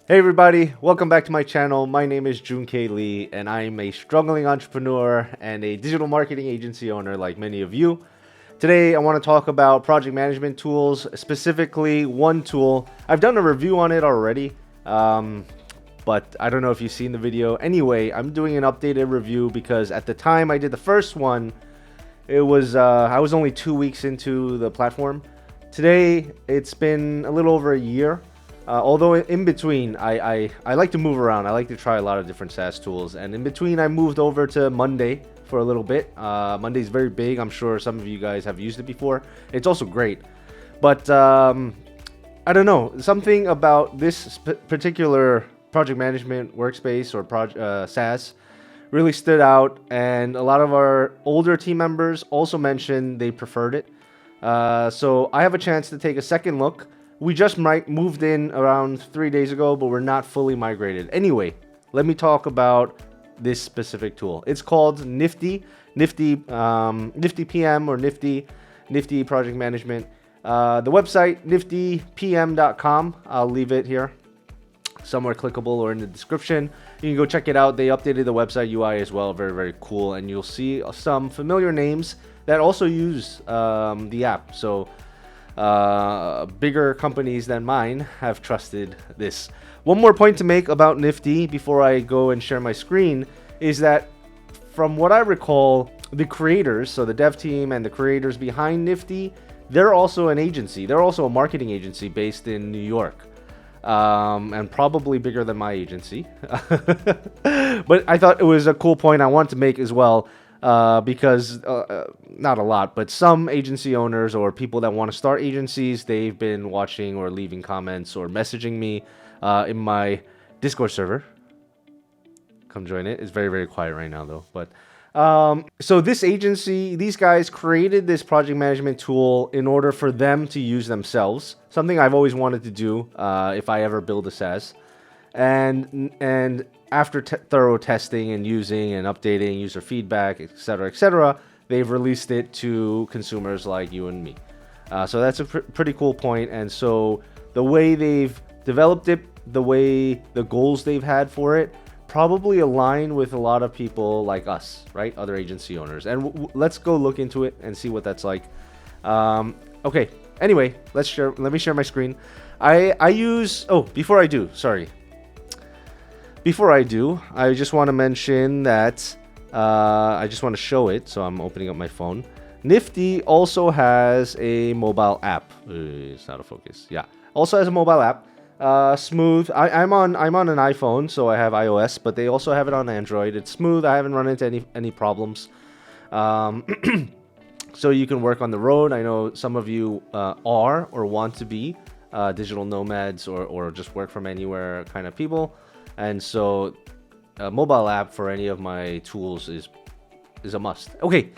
Hey everybody, welcome back to my channel. My name is Jun K. Lee and I'm a struggling entrepreneur and a digital marketing agency owner like many of you. Today I want to talk about project management tools, specifically one tool. I've done a review on it already, but I don't know if you've seen the video. Anyway, I'm doing an updated review because at the time I did the first one, I was only 2 weeks into the platform. Today it's been a little over a year. Although in between, I like to move around. I like to try a lot of different SaaS tools. And in between, I moved over to Monday for a little bit. Monday's very big. I'm sure some of you guys have used it before. It's also great. But I don't know. Something about this particular project management workspace or SaaS really stood out. And a lot of our older team members also mentioned they preferred it. So I have a chance to take a second look. We just moved in around 3 days ago, but we're not fully migrated. Anyway, let me talk about this specific tool. It's called NiftyPM or Nifty Project Management. The website, NiftyPM.com. I'll leave it here, somewhere clickable or in the description. You can go check it out. They updated the website UI as well. Very, very cool. And you'll see some familiar names that also use the app. So bigger companies than mine have trusted this. One more point to make about Nifty before I go and share my screen is that from what I recall, the creators, so the dev team and the creators behind Nifty, they're also an agency. They're also a marketing agency based in New York. And probably bigger than my agency. But I thought it was a cool point I wanted to make as well. Because not a lot, but some agency owners or people that want to start agencies, they've been watching or leaving comments or messaging me in my Discord server. Come join it. It's very, very quiet right now though. But so this agency, these guys created this project management tool in order for them to use themselves. Something I've always wanted to do if I ever build a SaaS. And after thorough testing and using and updating user feedback, etc., they've released it to consumers like you and me. So that's a pretty cool point. And so the way they've developed it, the goals they've had for it, probably align with a lot of people like us, right? Other agency owners. And let's go look into it and see what that's like. Okay. Anyway, let me share my screen. Before I do, I just want to mention that I just want to show it. So I'm opening up my phone. Nifty also has a mobile app. It's out of focus. Yeah, also has a mobile app. Smooth. I'm on an iPhone, so I have iOS, but they also have it on Android. It's smooth. I haven't run into any problems. So you can work on the road. I know some of you are or want to be digital nomads or just work from anywhere kind of people. And so a mobile app for any of my tools is a must. Okay,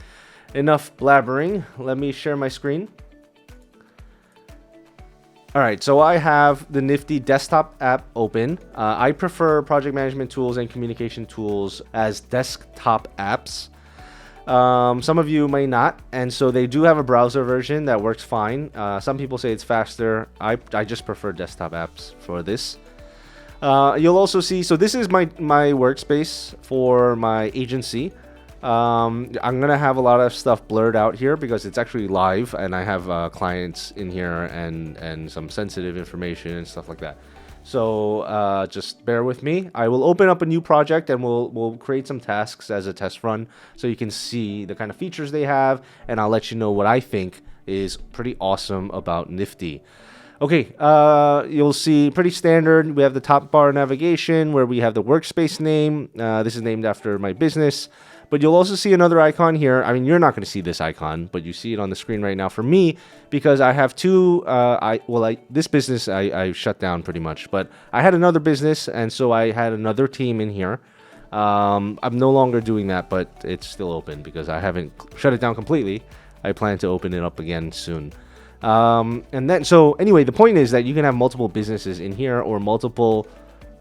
enough blabbering. Let me share my screen. All right, so I have the Nifty desktop app open. I prefer project management tools and communication tools as desktop apps. Some of you may not, and so they do have a browser version that works fine. Some people say it's faster. I just prefer desktop apps for this. You'll also see, so this is my workspace for my agency. I'm gonna have a lot of stuff blurred out here because it's actually live and I have clients in here and some sensitive information and stuff like that. So just bear with me. I will open up a new project and we'll create some tasks as a test run so you can see the kind of features they have, and I'll let you know what I think is pretty awesome about Nifty. Okay, you'll see pretty standard. We have the top bar navigation where we have the workspace name. This is named after my business. But you'll also see another icon here. I mean, you're not going to see this icon, but you see it on the screen right now for me because I have two. This business I shut down pretty much, but I had another business, and so I had another team in here. I'm no longer doing that, but it's still open because I haven't shut it down completely. I plan to open it up again soon. So anyway, the point is that you can have multiple businesses in here or multiple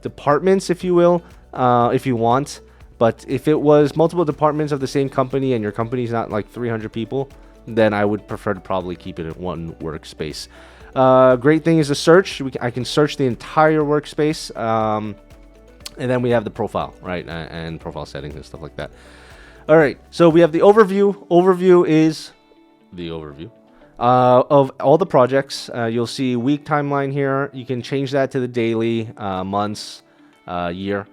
departments, if you will, if you want. But if it was multiple departments of the same company and your company's not like 300 people, then I would prefer to probably keep it in one workspace. Great thing is the search. I can search the entire workspace. And then we have the profile, right? And profile settings and stuff like that. All right, so we have the overview. Overview is the overview of all the projects. You'll see week timeline here. You can change that to the daily, months, year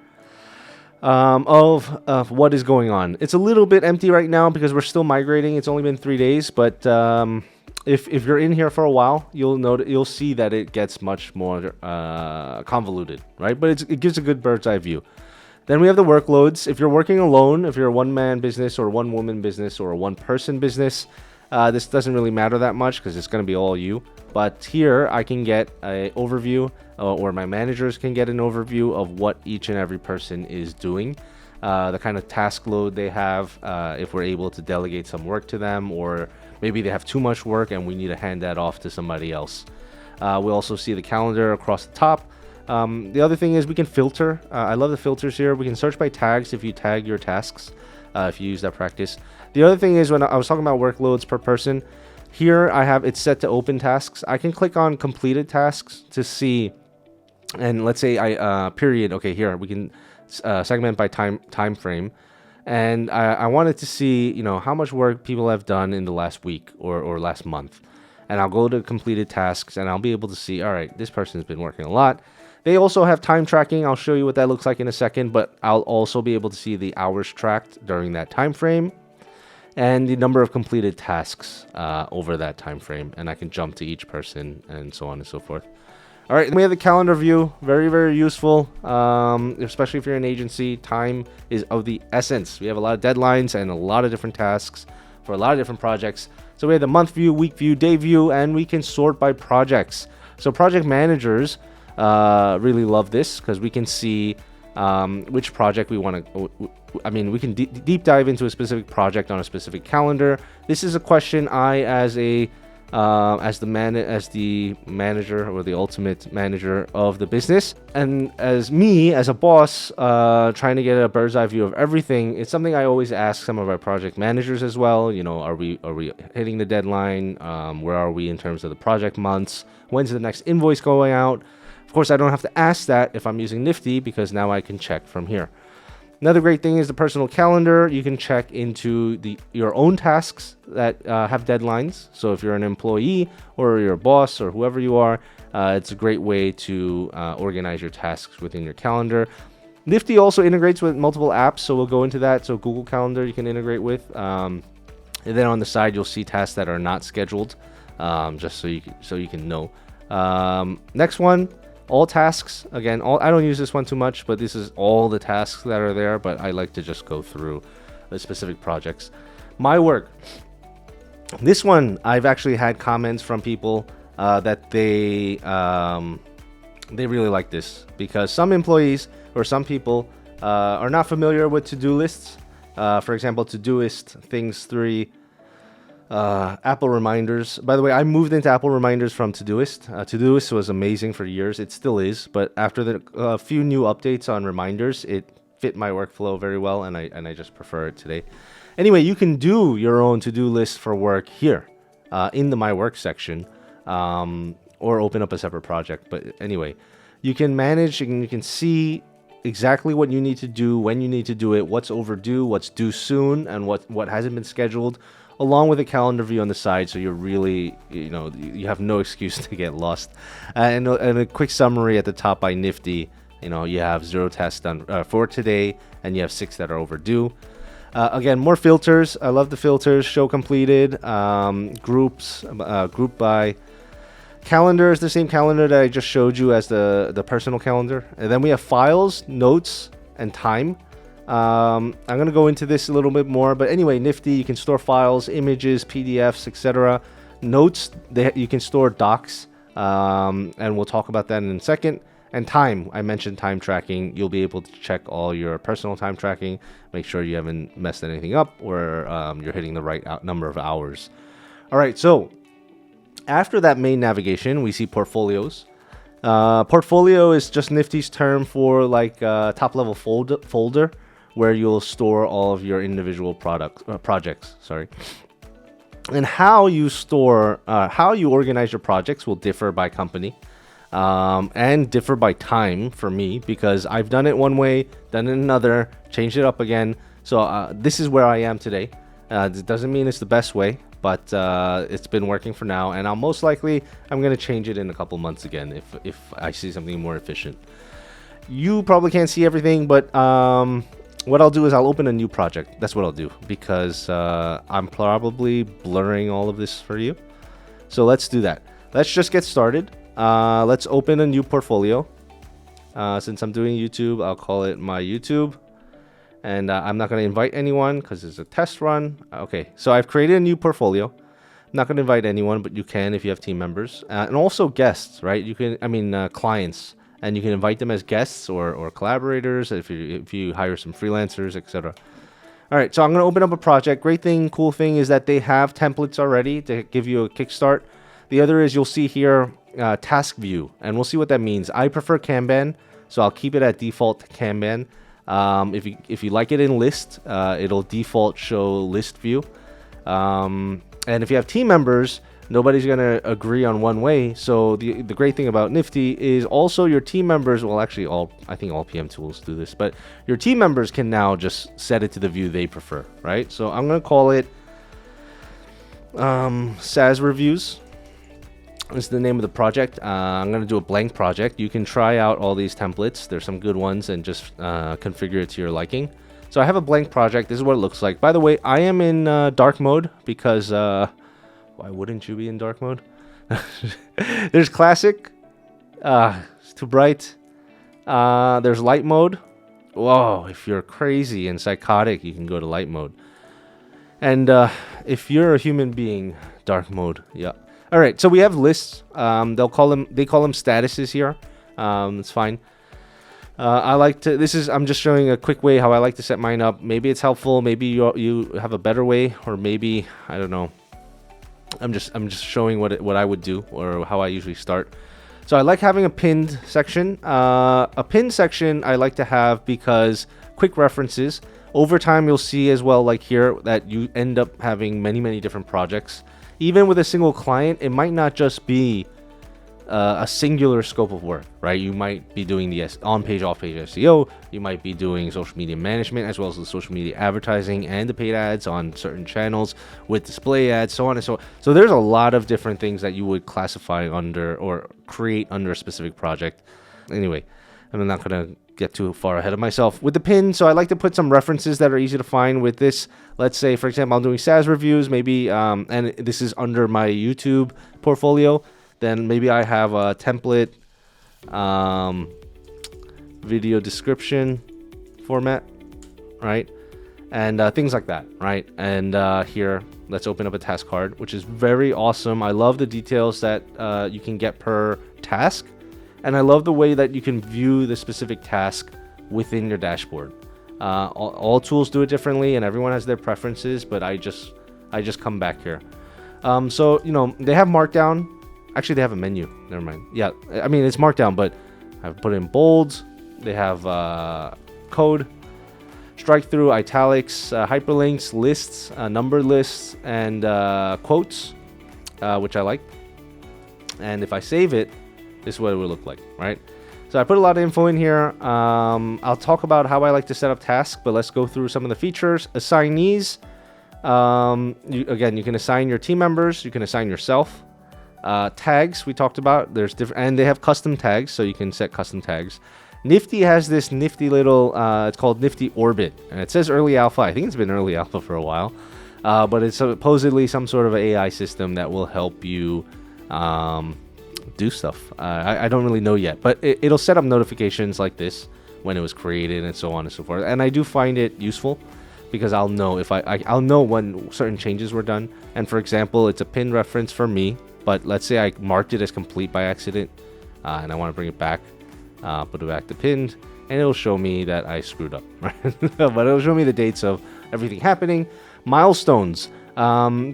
of what is going on. It's a little bit empty right now because we're still migrating. It's only been 3 days, but if you're in here for a while, you'll see that it gets much more convoluted, right? But it gives a good bird's eye view. Then we have the workloads. If you're working alone, if you're a one-man business or a one-woman business or a one-person business, this doesn't really matter that much because it's going to be all you. But here I can get an overview, or my managers can get an overview of what each and every person is doing, the kind of task load they have, if we're able to delegate some work to them, or maybe they have too much work and we need to hand that off to somebody else. We'll also see the calendar across the top. The other thing is we can filter. I love the filters here. We can search by tags if you tag your tasks, if you use that practice. The other thing is when I was talking about workloads per person, here I have it set to open tasks. I can click on completed tasks to see, and let's say period. Okay, here we can segment by time frame, and I wanted to see, you know, how much work people have done in the last week or last month, and I'll go to completed tasks and I'll be able to see, all right, this person's been working a lot. They also have time tracking. I'll show you what that looks like in a second, but I'll also be able to see the hours tracked during that time frame and the number of completed tasks over that time frame, and I can jump to each person and so on and so forth. All right, we have the calendar view. Very, very useful, especially if you're an agency. Time is of the essence. We have a lot of deadlines and a lot of different tasks for a lot of different projects. So we have the month view, week view, day view, and we can sort by projects. So project managers really love this because we can see which project we want to. I mean, we can deep dive into a specific project on a specific calendar. This is a question I, as the manager or the ultimate manager of the business, and as me as a boss, trying to get a bird's eye view of everything, it's something I always ask some of our project managers as well. You know, are we hitting the deadline? Where are we in terms of the project months? When's the next invoice going out? Of course, I don't have to ask that if I'm using Nifty because now I can check from here. Another great thing is the personal calendar. You can check into your own tasks that have deadlines. So if you're an employee or you're a boss or whoever you are, it's a great way to organize your tasks within your calendar. Nifty also integrates with multiple apps, so we'll go into that. So Google Calendar you can integrate with. And then on the side, you'll see tasks that are not scheduled, just so you can know. Next one. All tasks, again, I don't use this one too much, but this is all the tasks that are there, but I like to just go through the specific projects. My work. This one, I've actually had comments from people that they really like this because some employees or some people are not familiar with to-do lists. For example, Todoist, Things 3, Apple Reminders. By the way, I moved into Apple Reminders from Todoist. Todoist was amazing for years. It still is, but after the few new updates on reminders, it fit my workflow very well, and I just prefer it today. Anyway, you can do your own to-do list for work here in the My Work section, or open up a separate project. But anyway, you can manage and you can see exactly what you need to do, when you need to do it, what's overdue, what's due soon, and what hasn't been scheduled, along with a calendar view on the side, so you're really, you have no excuse to get lost. And a quick summary at the top by Nifty, you have 0 tasks done for today, and you have 6 that are overdue. Again, more filters. I love the filters. Show completed, groups, group by. Calendar is the same calendar that I just showed you as the personal calendar. And then we have files, notes, and time. I'm going to go into this a little bit more, but anyway, Nifty, you can store files, images, PDFs, etc. Notes, you can store docs, and we'll talk about that in a second. And time, I mentioned time tracking. You'll be able to check all your personal time tracking, make sure you haven't messed anything up, or you're hitting the right number of hours. All right, so after that main navigation, we see portfolios. Portfolio is just Nifty's term for like top-level folder, where you'll store all of your individual projects. And how you store, how you organize your projects will differ by company, and differ by time for me, because I've done it one way, done it another, changed it up again. So this is where I am today. It doesn't mean it's the best way, but it's been working for now, and I'm going to change it in a couple months again if I see something more efficient. You probably can't see everything, but what I'll do is I'll open a new project. That's what I'll do, because I'm probably blurring all of this for you. So let's do that. Let's just get started. Let's open a new portfolio. Since I'm doing YouTube, I'll call it my YouTube. And I'm not going to invite anyone because it's a test run. Okay, so I've created a new portfolio. I'm not going to invite anyone, but you can if you have team members. And also guests, right? You can, clients. And you can invite them as guests or collaborators if you hire some freelancers, etc. All right, so I'm going to open up a project. Cool thing is that they have templates already to give you a kickstart. The other is you'll see here task view, and we'll see what that means. I prefer Kanban, so I'll keep it at default Kanban. If you like it in list, it'll default show list view. And if you have team members, nobody's going to agree on one way. So the great thing about Nifty is also your team members, well, actually I think all PM tools do this, but your team members can now just set it to the view they prefer, right? So I'm going to call it SAS Reviews. This is the name of the project. I'm going to do a blank project. You can try out all these templates. There's some good ones, and just configure it to your liking. So I have a blank project. This is what it looks like. By the way, I am in dark mode because... why wouldn't you be in dark mode? There's classic. It's too bright. There's light mode. Whoa, if you're crazy and psychotic, you can go to light mode. And if you're a human being, dark mode. Yeah. All right, so we have lists. They call them statuses here. It's fine. I'm just showing a quick way how I like to set mine up. Maybe it's helpful. Maybe you have a better way, or maybe, I don't know. I'm just showing what I would do, or how I usually start. So I like having a pinned section. A pinned section I like to have because quick references. Over time, you'll see as well, like here, that you end up having many different projects. Even with a single client, it might not just be a singular scope of work, right? You might be doing the on-page, off-page SEO. You might be doing social media management, as well as the social media advertising and the paid ads on certain channels with display ads, so on and so on. So there's a lot of different things that you would classify under or create under a specific project. Anyway, I'm not going to get too far ahead of myself. With the pin, so I like to put some references that are easy to find with this. Let's say, for example, I'm doing SAS reviews, maybe, and this is under my YouTube portfolio. Then maybe I have a template, video description format, right? And things like that, right? And here, let's open up a task card, which is very awesome. I love the details that you can get per task. And I love the way that you can view the specific task within your dashboard. All tools do it differently, and everyone has their preferences, but I just come back here. So, they have Markdown. Actually, they have a menu. Never mind. Yeah, I mean, it's Markdown, but I've put in bold. They have code, strike through, italics, hyperlinks, lists, numbered lists, and quotes, which I like. And if I save it, this is what it would look like, right? So I put a lot of info in here. I'll talk about how I like to set up tasks, but let's go through some of the features. Assignees. You can assign your team members. You can assign yourself. Tags we talked about. There's different, and they have custom tags, so you can set custom tags. Nifty has this nifty little, it's called Nifty Orbit, and it says early alpha. I think it's been early alpha for a while, but it's supposedly some sort of AI system that will help you do stuff. I don't really know yet, but it'll set up notifications like this when it was created and so on and so forth. And I do find it useful because I'll know if I'll know when certain changes were done. And for example, it's a pin reference for me, but let's say I marked it as complete by accident, and I want to bring it back, put it back to pinned, and it'll show me that I screwed up, right? But it'll show me the dates of everything happening. Milestones.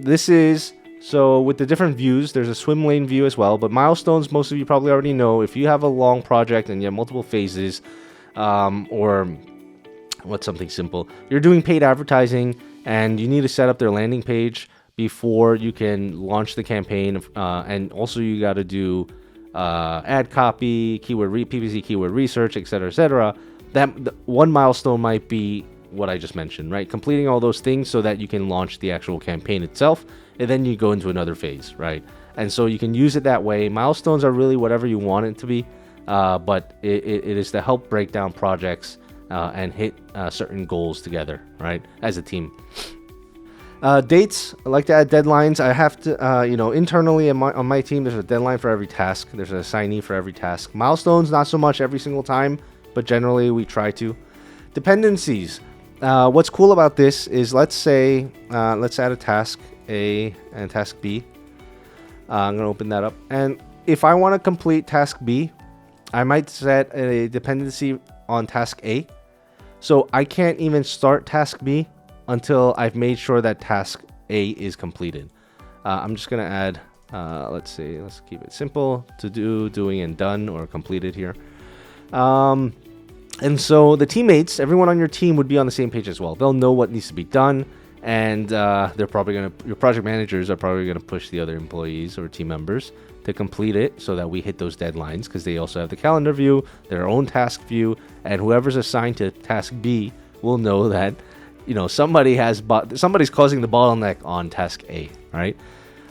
This is, so with the different views, there's a swim lane view as well, but milestones, most of you probably already know. If you have a long project and you have multiple phases, or what's something simple, you're doing paid advertising and you need to set up their landing page, before you can launch the campaign. And also you got to do ad copy, PPC keyword research, etc. One milestone might be what I just mentioned, right? Completing all those things so that you can launch the actual campaign itself, and then you go into another phase, right? And so you can use it that way. Milestones are really whatever you want it to be, but it is to help break down projects and hit certain goals together, right, as a team. Dates, I like to add deadlines. I have to, internally on my team, there's a deadline for every task. There's an assignee for every task. Milestones, not so much every single time, but generally we try to. Dependencies. What's cool about this is, let's say, let's add a task A and task B. I'm going to open that up. And if I want to complete task B, I might set a dependency on task A. So I can't even start task B until I've made sure that task A is completed. I'm just going to add, let's keep it simple, to do, doing, and done, or completed here. And so the teammates, everyone on your team would be on the same page as well. They'll know what needs to be done, and your project managers are probably going to push the other employees or team members to complete it so that we hit those deadlines, because they also have the calendar view, their own task view, and whoever's assigned to task B will know that somebody's causing the bottleneck on task A, right?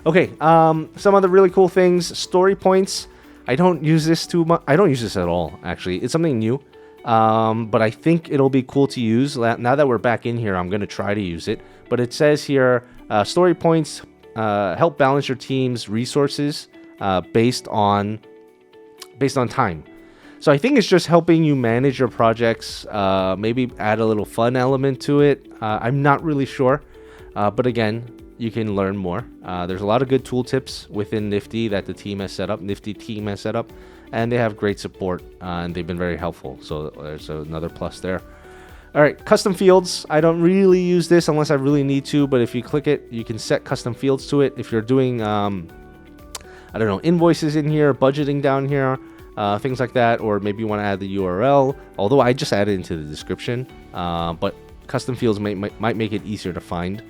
Okay, some other really cool things. Story points. I don't use this too much. I don't use this at all, actually. It's something new, but I think it'll be cool to use. Now that we're back in here, I'm going to try to use it. But it says here, story points help balance your team's resources based on time. So I think it's just helping you manage your projects, maybe add a little fun element to it. I'm not really sure, but again, you can learn more. There's a lot of good tool tips within Nifty that the team has set up, Nifty team has set up, and they have great support, and they've been very helpful. So there's another plus there. All right, custom fields. I don't really use this unless I really need to, but if you click it, you can set custom fields to it. If you're doing, invoices in here, budgeting down here, things like that, or maybe you want to add the URL, although I just added into the description, but custom fields might make it easier to find.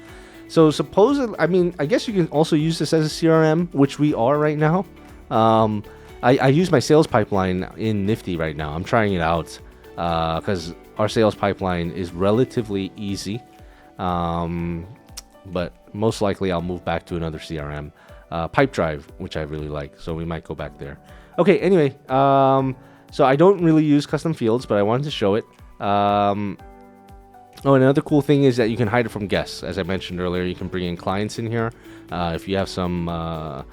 So I guess you can also use this as a CRM, which we are right now. I use my sales pipeline in Nifty right now. I'm trying it out because our sales pipeline is relatively easy, but most likely I'll move back to another CRM, Pipedrive, which I really like, so we might go back there. Okay, anyway, so I don't really use custom fields, but I wanted to show it. Another cool thing is that you can hide it from guests. As I mentioned earlier, you can bring in clients in here. If you have some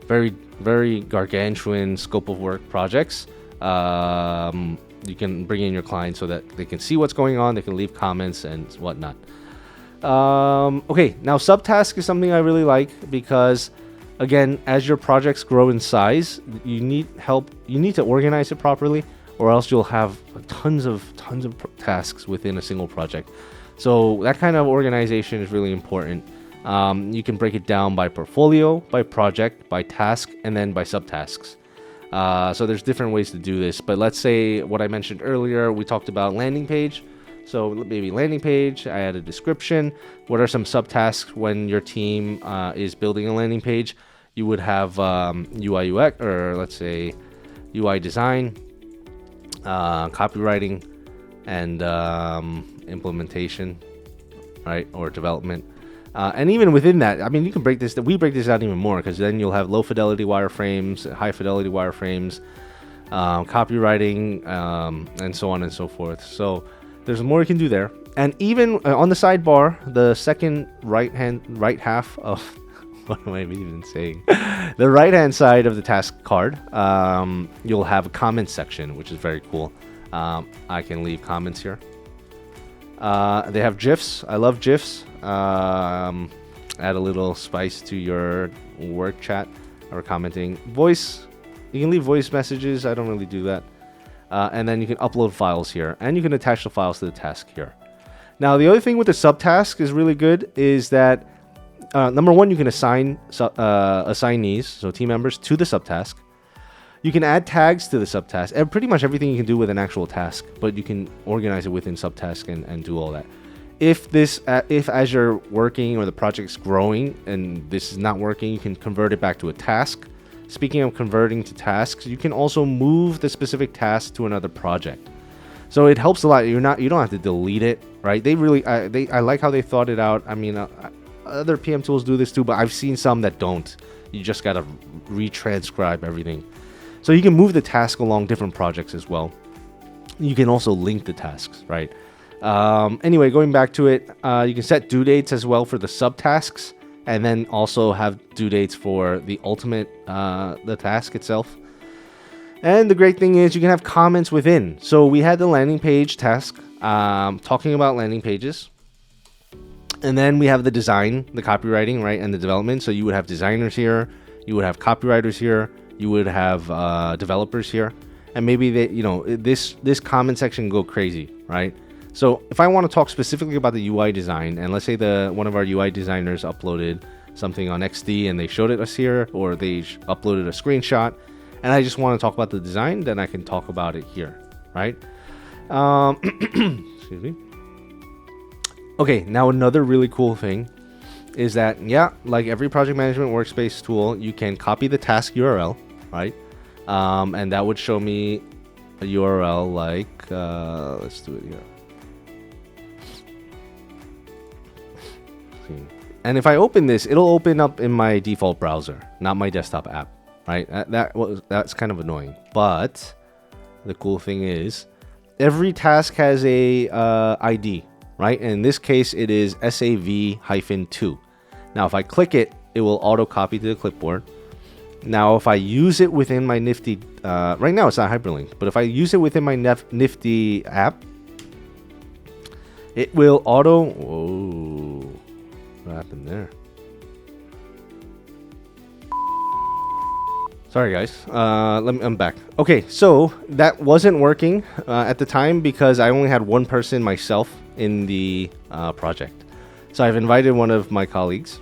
very, very gargantuan scope of work projects, you can bring in your clients so that they can see what's going on, they can leave comments and whatnot. Okay, now Subtask is something I really like because, again, as your projects grow in size, you need help. You need to organize it properly, or else you'll have tons of tasks within a single project. So that kind of organization is really important. You can break it down by portfolio, by project, by task, and then by subtasks. So there's different ways to do this. But let's say what I mentioned earlier, we talked about landing page. So maybe landing page, I add a description. What are some subtasks when your team is building a landing page? You would have UI UX, or let's say UI design, copywriting, and implementation, right, or development. And even within that, I mean, you can break this. We break this out even more because then you'll have low fidelity wireframes, high fidelity wireframes, copywriting, and so on and so forth. So there's more you can do there. And even on the sidebar, the second right half of what am I even saying? The right hand side of the task card, you'll have a comment section, which is very cool. I can leave comments here. They have GIFs. I love GIFs. Add a little spice to your work chat or commenting. Voice, you can leave voice messages. I don't really do that. And then you can upload files here, and you can attach the files to the task here. Now, the other thing with the subtask is really good is that number one, you can assign assignees, so team members, to the subtask. You can add tags to the subtask, and pretty much everything you can do with an actual task, but you can organize it within subtask and do all that. if as you're working or the project's growing and this is not working, you can convert it back to a task. Speaking of converting to tasks, you can also move the specific task to another project. So it helps a lot. You don't have to delete it, right? I like how they thought it out. I mean, other PM tools do this too, but I've seen some that don't. You just gotta retranscribe everything. So you can move the task along different projects as well. You can also link the tasks, right? Anyway, going back to it, you can set due dates as well for the subtasks, and then also have due dates for the ultimate, the task itself. And the great thing is you can have comments within. So we had the landing page task, talking about landing pages. And then we have the design, the copywriting, right, and the development. So you would have designers here, you would have copywriters here, you would have developers here, and maybe this comment section go crazy, right? So if I want to talk specifically about the UI design, and let's say one of our UI designers uploaded something on XD and they showed it us here, or they uploaded a screenshot, and I just want to talk about the design, then I can talk about it here, right? Excuse me. Okay, now another really cool thing is that, like every project management workspace tool, you can copy the task URL, right? And that would show me a URL like, let's do it here. And if I open this, it'll open up in my default browser, not my desktop app, right? That's kind of annoying. But the cool thing is, every task has a ID, right? And in this case, it is SAV-2. Now, if I click it, it will auto copy to the clipboard. Now, if I use it within my Nifty, right now it's not hyperlinked, but if I use it within my Nifty app, it will auto. Whoa. What happened there? Sorry guys, I'm back. Okay, so that wasn't working at the time because I only had one person myself in the project. So I've invited one of my colleagues.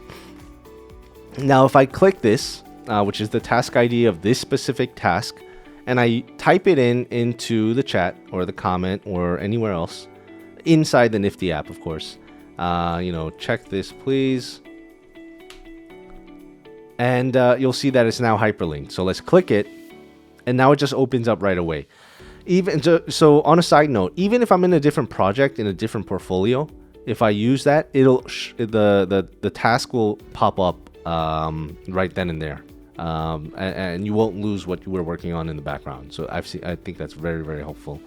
Now if I click this, which is the task ID of this specific task, and I type it into the chat or the comment or anywhere else, inside the Nifty app, of course, check this please, and you'll see that it's now hyperlinked. So let's click it, and now it just opens up right away. So on a side note, even if I'm in a different project, in a different portfolio, if I use that, it'll the task will pop up right then and there, and you won't lose what you were working on in the background. So I think that's very, very helpful.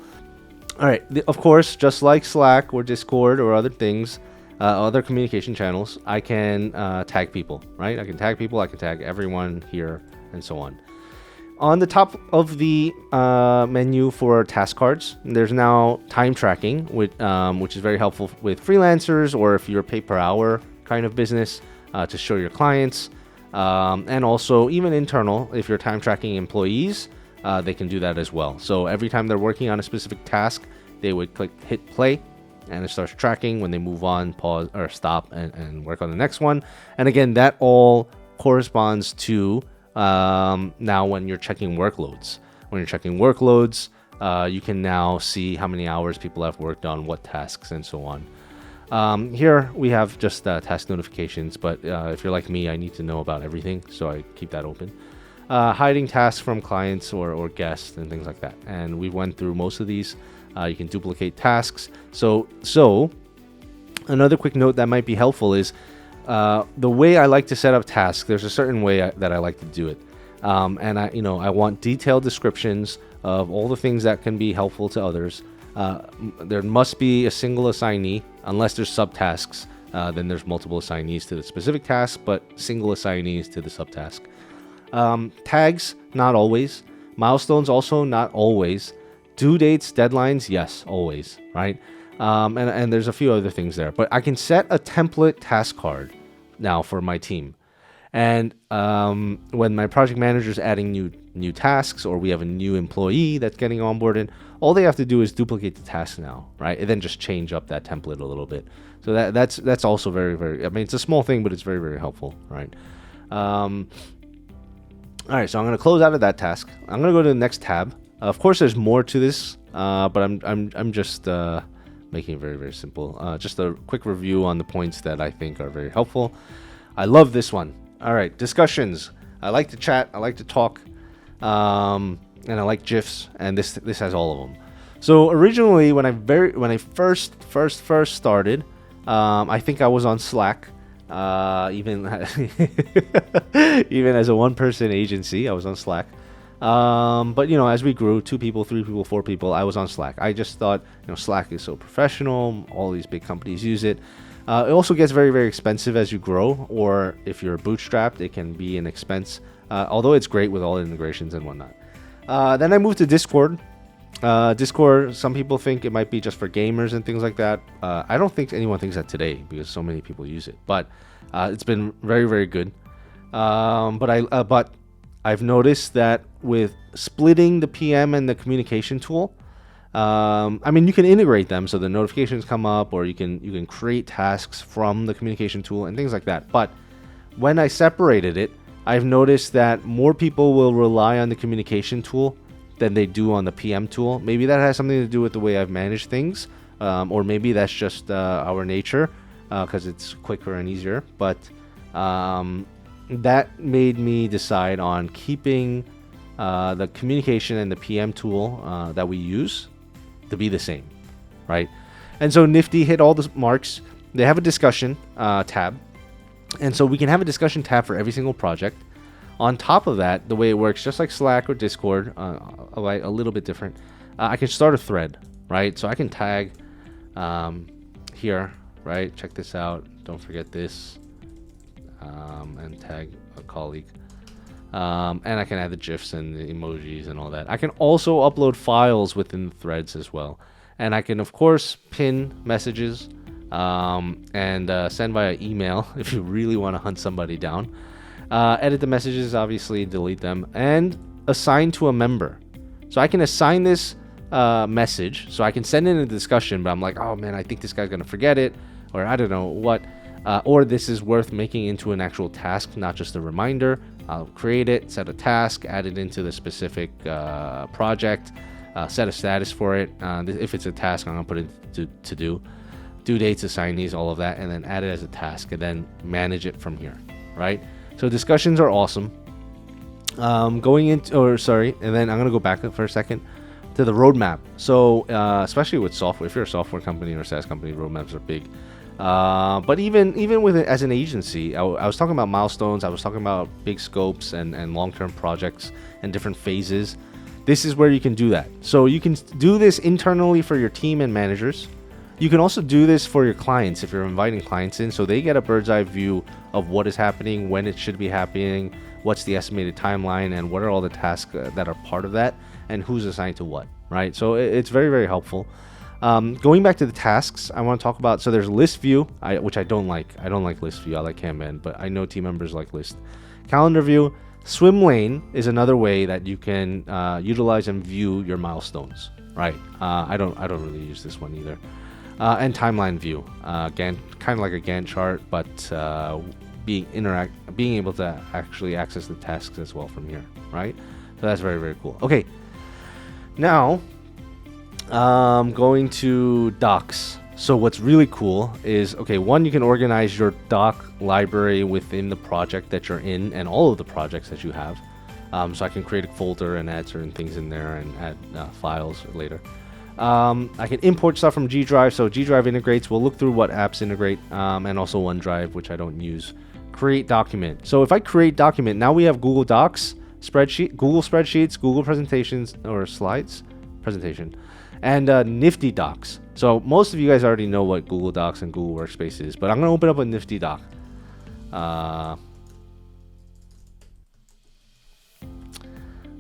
All right, of course, just like Slack or Discord or other things, other communication channels, I can tag people, right? I can tag people, I can tag everyone here, and so on. On the top of the menu for task cards, there's now time tracking, which is very helpful with freelancers or if you're a pay per hour kind of business, to show your clients, and also even internal, if you're time tracking employees, they can do that as well. So every time they're working on a specific task, they would hit play, and it starts tracking. When they move on, pause or stop and work on the next one. And again, that all corresponds to now when you're checking workloads. When you're checking workloads, you can now see how many hours people have worked on what tasks and so on. Here we have just task notifications, but if you're like me, I need to know about everything, so I keep that open. Hiding tasks from clients or guests and things like that. And we went through most of these. You can duplicate tasks. So another quick note that might be helpful is the way I like to set up tasks. There's a certain way that I like to do it, and I want detailed descriptions of all the things that can be helpful to others. There must be a single assignee, unless there's subtasks. Then there's multiple assignees to the specific task, but single assignees to the subtask. Tags, not always. Milestones, also not always. Due dates, deadlines, yes, always, right? And there's a few other things there. But I can set a template task card now for my team. And when my project manager is adding new tasks, or we have a new employee that's getting onboarded, all they have to do is duplicate the task now, right? And then just change up that template a little bit. So that's also very, very, I mean, it's a small thing, but it's very, very helpful, right? All right, so I'm going to close out of that task. I'm going to go to the next tab. Of course, there's more to this, but I'm just making it very, very simple. Just a quick review on the points that I think are very helpful. I love this one. All right, discussions. I like to chat. I like to talk, and I like GIFs. And this has all of them. So originally, when I first started, I think I was on Slack. Even as a one-person agency, I was on Slack. But as we grew, 2 people, 3 people, 4 people, I was on Slack. I just thought, Slack is so professional. All these big companies use it. It also gets very, very expensive as you grow, or if you're bootstrapped, it can be an expense. Although it's great with all the integrations and whatnot. Then I moved to Discord. Discord, some people think it might be just for gamers and things like that. I don't think anyone thinks that today because so many people use it. But it's been very, very good. But I've noticed that with splitting the PM and the communication tool, you can integrate them so the notifications come up, or you can create tasks from the communication tool and things like that. But when I separated it, I've noticed that more people will rely on the communication tool than they do on the PM tool. Maybe that has something to do with the way I've managed things, or maybe that's just our nature, because it's quicker and easier. But that made me decide on keeping the communication and the PM tool that we use to be the same, right? And so Nifty hit all the marks. They have a discussion tab, and so we can have a discussion tab for every single project. On top of that, the way it works, just like Slack or Discord, a little bit different, I can start a thread, right? So I can tag here, right? Check this out. Don't forget this. And tag a colleague. And I can add the GIFs and the emojis and all that. I can also upload files within the threads as well. And I can, of course, pin messages and send via email if you really want to hunt somebody down. Edit the messages, obviously, delete them, and assign to a member. So I can assign this message. So I can send in a discussion, but I'm like, oh man, I think this guy's going to forget it, or I don't know what. Or this is worth making into an actual task, not just a reminder. I'll create it, set a task, add it into the specific project, set a status for it. If it's a task, I'm going to put it to do. Due dates, assignees, all of that, and then add it as a task, and then manage it from here, right? So discussions are awesome. And then I'm going to go back for a second to the roadmap. So especially with software, if you're a software company or a SaaS company, roadmaps are big. But even with it as an agency, I was talking about milestones. I was talking about big scopes and long-term projects and different phases. This is where you can do that. So you can do this internally for your team and managers. You can also do this for your clients if you're inviting clients in, so they get a bird's eye view of what is happening, when it should be happening, what's the estimated timeline, and what are all the tasks that are part of that, and who's assigned to what, right? So it's very, very helpful. Going back to the tasks, I want to talk about, so there's list view, which I don't like. I don't like list view. I like Kanban, but I know team members like list. Calendar view. Swim lane is another way that you can utilize and view your milestones, right? I don't really use this one either. And timeline view, kind of like a Gantt chart, but being able to actually access the tasks as well from here, right? So that's very, very cool. Okay, now going to docs. So what's really cool is, okay, one, you can organize your doc library within the project that you're in and all of the projects that you have. So I can create a folder and add certain things in there and add files later. I can import stuff from G Drive. So G Drive integrates. We'll look through what apps integrate, and also OneDrive, which I don't use. Create document. So if I create document, now we have Google Docs, Google Spreadsheets, Google Presentations or Slides, presentation, and NiftyDocs. So most of you guys already know what Google Docs and Google Workspace is, but I'm going to open up a NiftyDoc.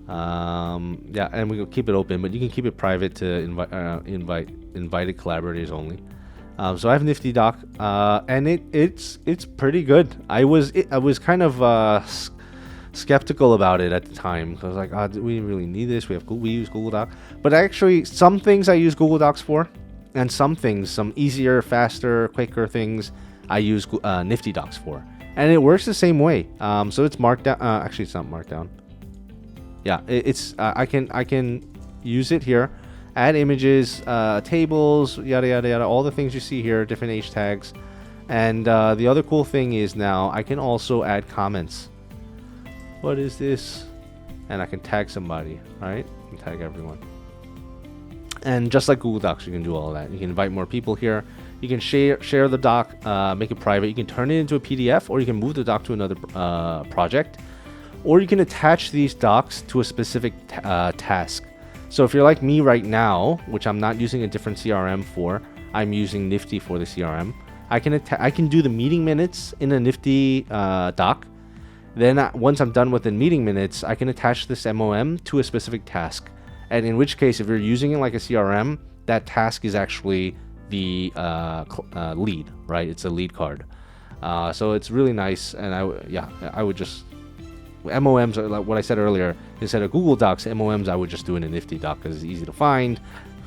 Yeah, and we will keep it open, but you can keep it private to invited collaborators only. So I have NiftyDoc, and it's pretty good. I was kind of skeptical about it at the time because I was like, oh, do we really need this? We use Google Doc, but actually some things I use Google Docs for, and some things, some easier, faster, quicker things, I use NiftyDocs for, and it works the same way. So it's Markdown. Actually, it's not Markdown. Yeah, it's I can use it here, add images, tables, yada yada yada, all the things you see here, different H tags. And the other cool thing is now I can also add comments. What is this? And I can tag somebody, right? And tag everyone. And just like Google Docs, you can do all of that. You can invite more people here. You can share the doc, make it private. You can turn it into a PDF, or you can move the doc to another project, or you can attach these docs to a specific task. So if you're like me right now, which I'm not using a different CRM for, I'm using Nifty for the CRM. I can do the meeting minutes in a Nifty doc. Then once I'm done with the meeting minutes, I can attach this MOM to a specific task. And in which case, if you're using it like a CRM, that task is actually the lead, right? It's a lead card. So it's really nice. And I would just, MOMs are like what I said earlier. Instead of Google Docs, MOMs I would just do in a Nifty doc because it's easy to find,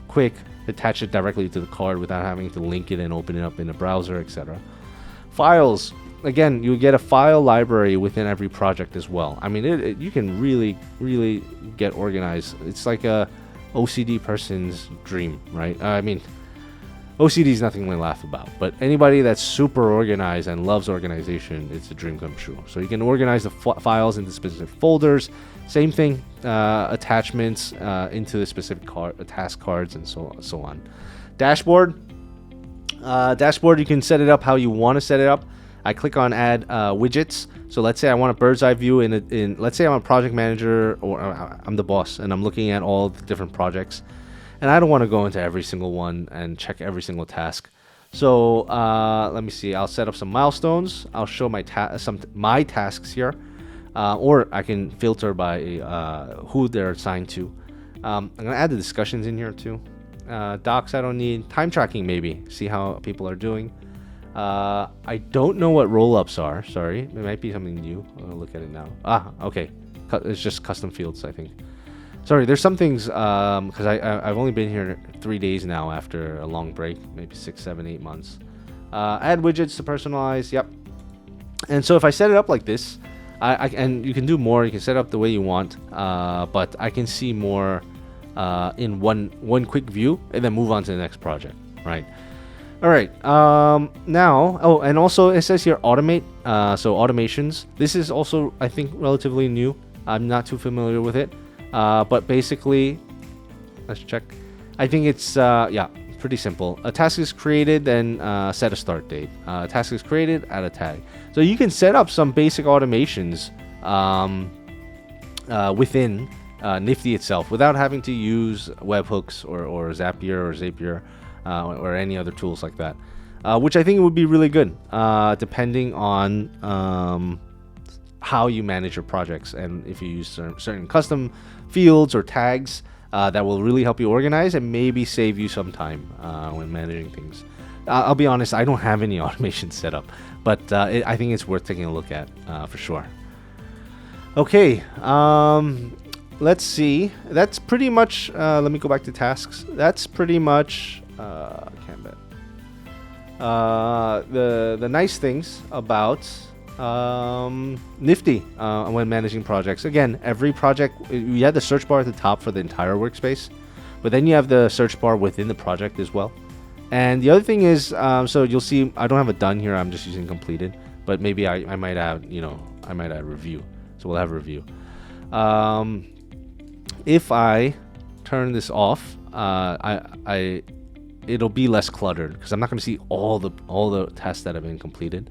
quick, attach it directly to the card without having to link it and open it up in a browser, etc. Files. Again, you get a file library within every project as well. I mean, you can really, really get organized. It's like a OCD person's dream, right? I mean, OCD is nothing to laugh about, but anybody that's super organized and loves organization, it's a dream come true. So you can organize the files into specific folders. Same thing, attachments into the specific task cards and so on. Dashboard. Dashboard, you can set it up how you want to set it up. I click on add widgets. So let's say I want a bird's eye view in let's say I'm a project manager, or I'm the boss and I'm looking at all the different projects, and I don't want to go into every single one and check every single task. So let me see. I'll set up some milestones. I'll show my tasks here, or I can filter by who they're assigned to. I'm gonna add the discussions in here too. Docs I don't need. Time tracking maybe. See how people are doing. I don't know what roll-ups are. Sorry, it might be something new. I'll look at it now. Okay. It's just custom fields, I think. Sorry, there's some things because I've only been here 3 days now after a long break, maybe 6, 7, 8 months. Add widgets to personalize. Yep. And so if I set it up like this, and you can do more. You can set it up the way you want, but I can see more in one quick view, and then move on to the next project. Right. All right, now, and also it says here automate, so automations. This is also, I think, relatively new. I'm not too familiar with it, but basically, let's check. I think it's, pretty simple. A task is created, then set a start date. A task is created, add a tag. So you can set up some basic automations within Nifty itself without having to use webhooks or Zapier or any other tools like that, which I think would be really good, depending on how you manage your projects, and if you use certain custom fields or tags that will really help you organize and maybe save you some time when managing things. I'll be honest, I don't have any automation set up, but I think it's worth taking a look at for sure. Okay, let's see. That's pretty much, let me go back to tasks. That's pretty much can't bet. The nice things about Nifty when managing projects. Again, every project, you have the search bar at the top for the entire workspace, but then you have the search bar within the project as well. And the other thing is, so you'll see I don't have a done here. I'm just using completed, but maybe I might add, I might add review. So we'll have review. If I turn this off, it'll be less cluttered because I'm not going to see all the tasks that have been completed.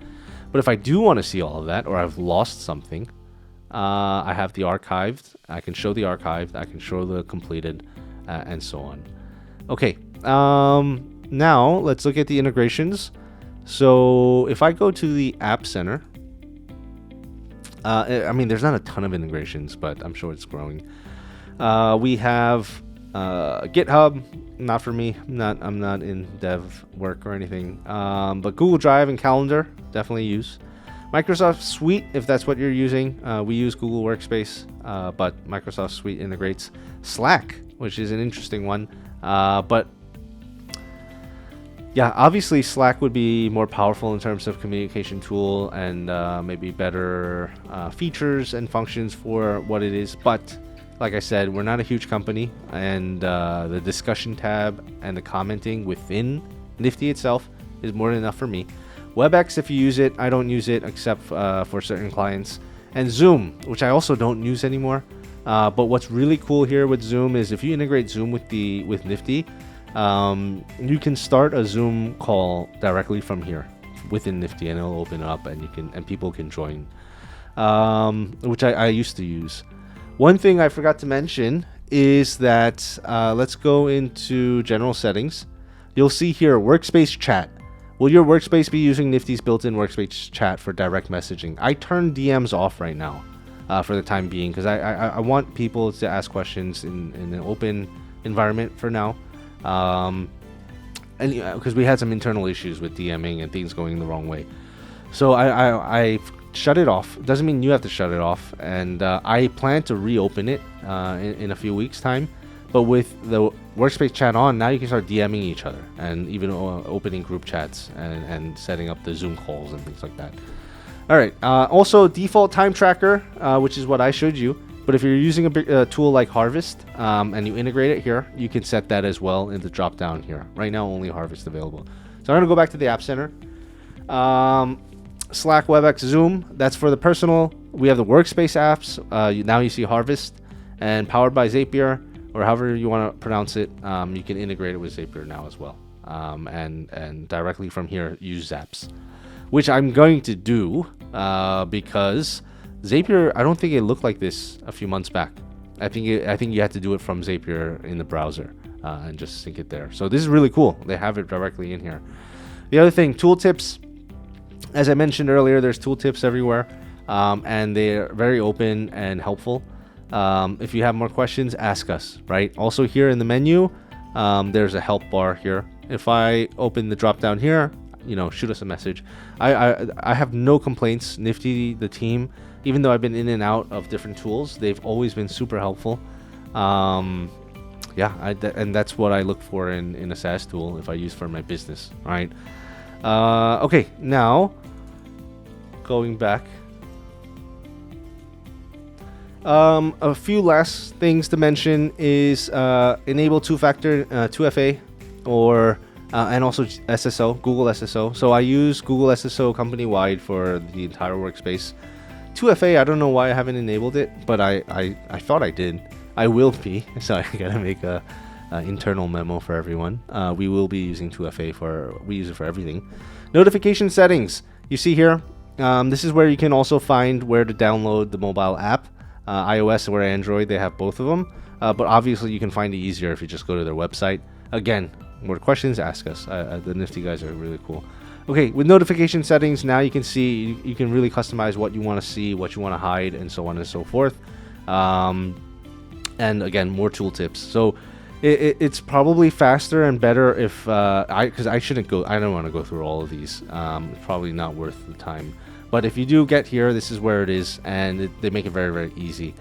But if I do want to see all of that, or I've lost something, I have the archived. I can show the archived. I can show the completed, and so on. Okay. Now let's look at the integrations. So if I go to the App Center, I mean, there's not a ton of integrations, but I'm sure it's growing. We have GitHub. Not for me. I'm not in dev work or anything. But Google Drive and Calendar definitely use. Microsoft Suite, if that's what you're using. We use Google Workspace, but Microsoft Suite integrates Slack, which is an interesting one. But yeah, obviously Slack would be more powerful in terms of communication tool and maybe better features and functions for what it is. But like I said, we're not a huge company, and the discussion tab and the commenting within Nifty itself is more than enough for me. WebEx, if you use it, I don't use it except for certain clients. And Zoom, which I also don't use anymore. But what's really cool here with Zoom is if you integrate Zoom with Nifty, you can start a Zoom call directly from here within Nifty, and it'll open up, and people can join, which I used to use. One thing I forgot to mention is that let's go into general settings. You'll see here workspace chat. Will your workspace be using Nifty's built-in workspace chat for direct messaging? I turned DMs off right now for the time being, because I want people to ask questions in an open environment for now. And because we had some internal issues with DMing and things going the wrong way. So I shut it off. Doesn't mean you have to shut it off. And I plan to reopen it in a few weeks' time. But with the workspace chat on, now you can start DMing each other and even opening group chats and setting up the Zoom calls and things like that. All right. Also, default time tracker, which is what I showed you. But if you're using a tool like Harvest and you integrate it here, you can set that as well in the drop down here. Right now, only Harvest available. So I'm going to go back to the App Center. Slack, WebEx, Zoom. That's for the personal. We have the workspace apps. Now you see Harvest and powered by Zapier, or however you want to pronounce it. You can integrate it with Zapier now as well, and directly from here use Zaps, which I'm going to do because Zapier, I don't think it looked like this a few months back. I think you had to do it from Zapier in the browser and just sync it there. So this is really cool. They have it directly in here. The other thing, tooltips. As I mentioned earlier, there's tooltips everywhere, and they're very open and helpful. If you have more questions, ask us, right? Also here in the menu, there's a help bar here. If I open the drop down here, shoot us a message. I have no complaints. Nifty, the team, even though I've been in and out of different tools, they've always been super helpful. And that's what I look for in a SaaS tool if I use for my business, right? Okay, now going back. A few last things to mention is enable two-factor 2FA or and also SSO, Google SSO. So I use Google SSO company-wide for the entire workspace. 2FA, I don't know why I haven't enabled it, but I thought I did. I will be, so I gotta make a internal memo for everyone. We will be using 2FA we use it for everything. Notification settings. You see here, this is where you can also find where to download the mobile app. iOS or Android, they have both of them. But obviously you can find it easier if you just go to their website. Again, more questions, ask us. The Nifty guys are really cool. Okay, with notification settings, now you can see, you can really customize what you want to see, what you want to hide, and so on and so forth. And again, more tooltips. So it's probably faster and better if, because I don't want to go through all of these. It's probably not worth the time. But if you do get here, this is where it is, and they make it very, very easy.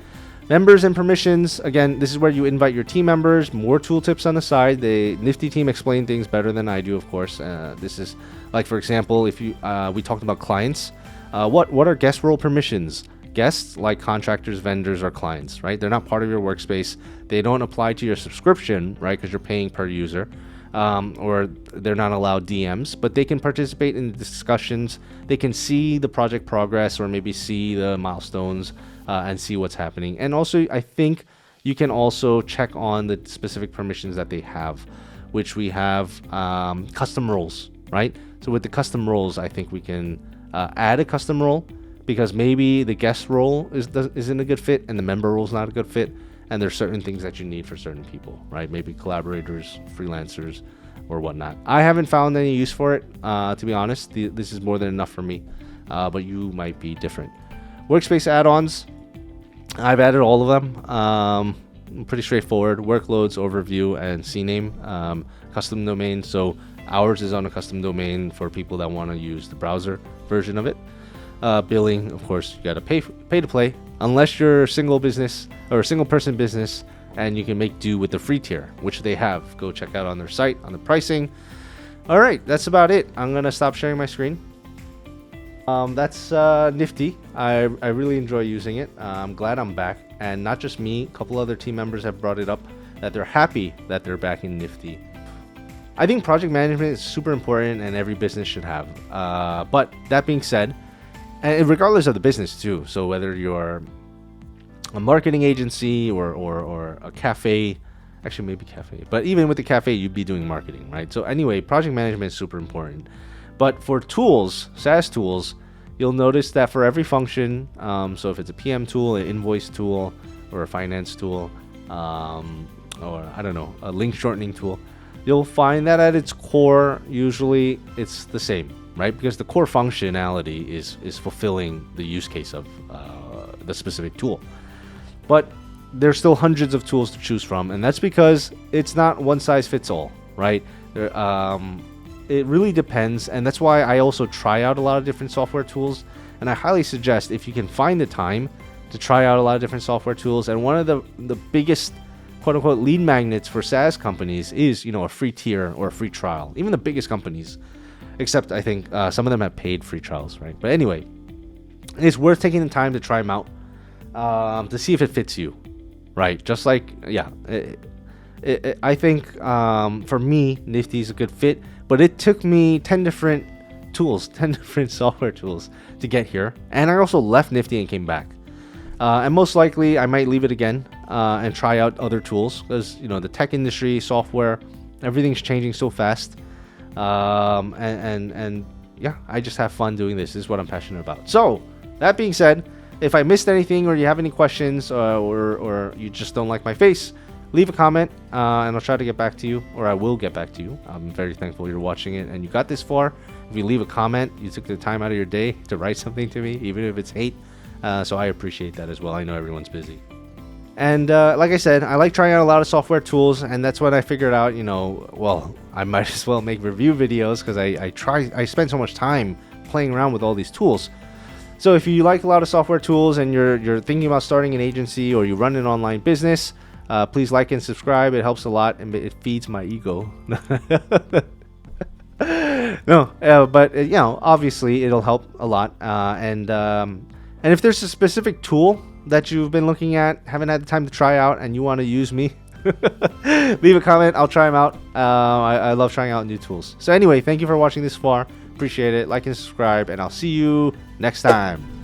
Members and permissions. Again, this is where you invite your team members. More tooltips on the side. The Nifty team explain things better than I do, of course. This is, like, for example, if you we talked about clients. What are guest role permissions? Guests, like contractors, vendors, or clients, right? They're not part of your workspace. They don't apply to your subscription, right? Because you're paying per user. Or they're not allowed DMs, but they can participate in the discussions. They can see the project progress or maybe see the milestones and see what's happening. And also, I think you can also check on the specific permissions that they have, which we have custom roles, right? So with the custom roles, I think we can add a custom role because maybe the guest role isn't a good fit and the member role is not a good fit. And there's certain things that you need for certain people, right? Maybe collaborators, freelancers, or whatnot. I haven't found any use for it, to be honest. This is more than enough for me, but you might be different. Workspace add-ons. I've added all of them. Pretty straightforward. Workloads, overview, and CNAME. Custom domain. So ours is on a custom domain for people that want to use the browser version of it. Billing, of course, you got to pay to play. Unless you're a single business or a single person business and you can make do with the free tier, which they have. Go check out on their site on the pricing. All right, that's about it. I'm going to stop sharing my screen. That's Nifty. I really enjoy using it. I'm glad I'm back, and not just me. A couple other team members have brought it up that they're happy that they're back in Nifty. I think project management is super important, and every business should have. But that being said, and regardless of the business too, so whether you're a marketing agency or a cafe, actually maybe cafe, but even with the cafe, you'd be doing marketing, right? So anyway, project management is super important. But for tools, SaaS tools, you'll notice that for every function, so if it's a PM tool, an invoice tool, or a finance tool, or I don't know, a link shortening tool, you'll find that at its core, usually it's the same, right? Because the core functionality is fulfilling the use case of the specific tool. But there's still hundreds of tools to choose from, and that's because it's not one size fits all, right? It really depends, and that's why I also try out a lot of different software tools, and I highly suggest if you can find the time to try out a lot of different software tools. And one of the biggest quote-unquote lead magnets for SaaS companies is, a free tier or a free trial. Even the biggest companies, except I think some of them have paid free trials, right? But anyway, it's worth taking the time to try them out to see if it fits you, right? Just like, I think for me, Nifty is a good fit, but it took me 10 different tools, 10 different software tools to get here. And I also left Nifty and came back. And most likely I might leave it again and try out other tools because, the tech industry, software, everything's changing so fast. And I just have fun doing this. This is what I'm passionate about. So that being said, if I missed anything or you have any questions or you just don't like my face, leave a comment and I'll try to get back to you, or I will get back to you. I'm very thankful you're watching it and you got this far. If you leave a comment, you took the time out of your day to write something to me, even if it's hate. So I appreciate that as well. I know everyone's busy. And like I said, I like trying out a lot of software tools, and that's when I figured out, I might as well make review videos because I spend so much time playing around with all these tools. So if you like a lot of software tools and you're thinking about starting an agency or you run an online business, please like and subscribe. It helps a lot and it feeds my ego. But obviously it'll help a lot. And if there's a specific tool that you've been looking at, haven't had the time to try out, and you want to use me, leave a comment. I'll try them out. I love trying out new tools. So anyway, thank you for watching this far. Appreciate it. Like and subscribe, and I'll see you next time.